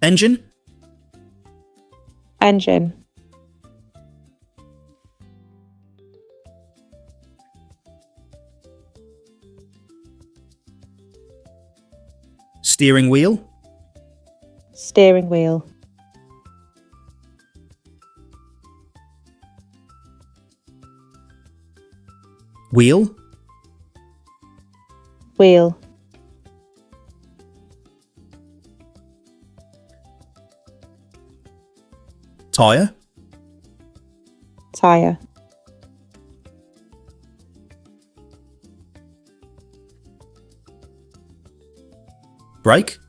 Engine. Engine. Steering wheel. Steering wheel. Wheel. Wheel. Tyre. Tyre. Brake.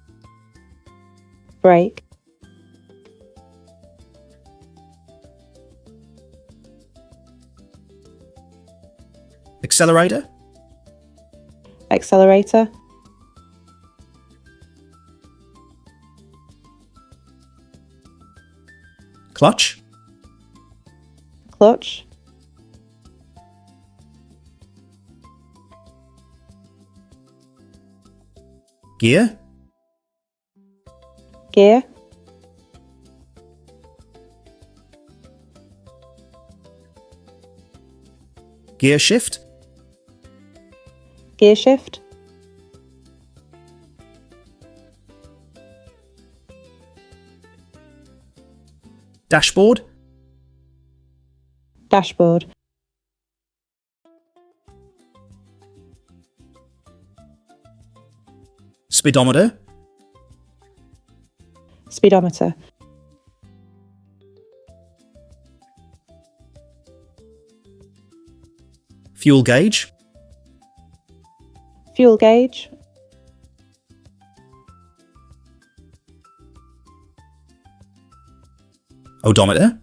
Brake. Accelerator. Accelerator. Clutch. Clutch. Gear. Gear. Gear shift. Gear shift. Dashboard. Dashboard. Speedometer. Speedometer. Fuel gauge. Fuel gauge. Odometer.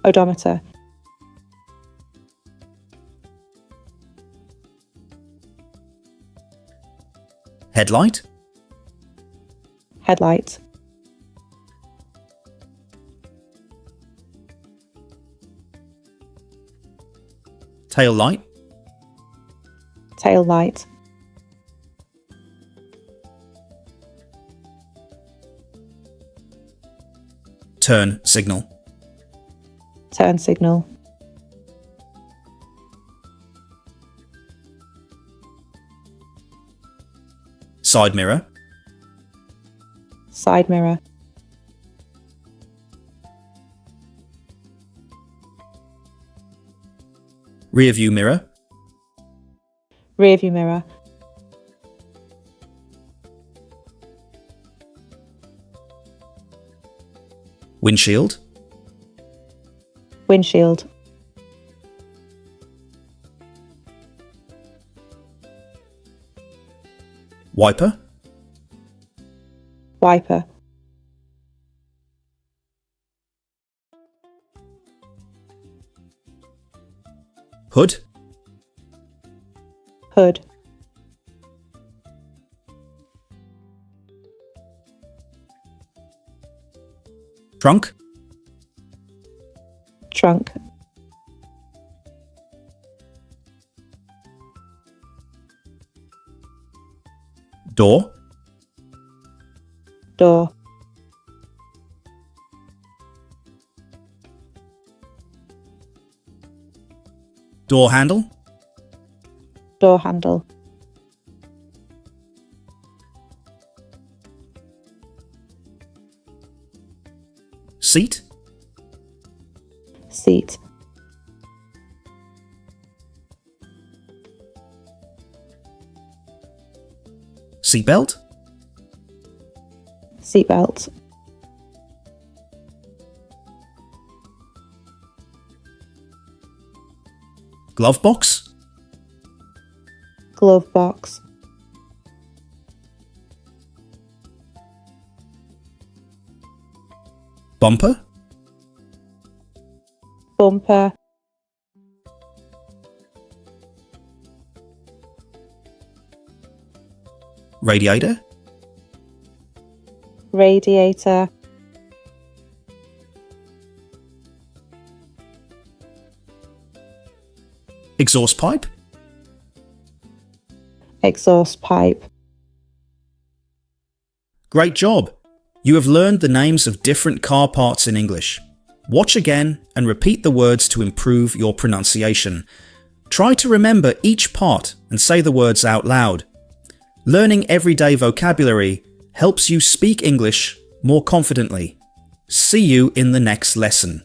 Odometer. Headlight. Headlight. Tail light. Tail light. Turn signal. Turn signal. Side mirror. Side mirror. Rear view mirror. Rear view mirror. Windshield. Windshield. Wiper. Wiper. Hood. Hood. Trunk. Trunk. Door. Door. Door handle. Door handle. Seat. Seat. Seatbelt. Seatbelt. Glove box. Glove box. Bumper. Bumper. Radiator. Radiator. Exhaust pipe. Exhaust pipe. Great job! You have learned the names of different car parts in English. Watch again and repeat the words to improve your pronunciation. Try to remember each part and say the words out loud. Learning everyday vocabulary helps you speak English more confidently. See you in the next lesson.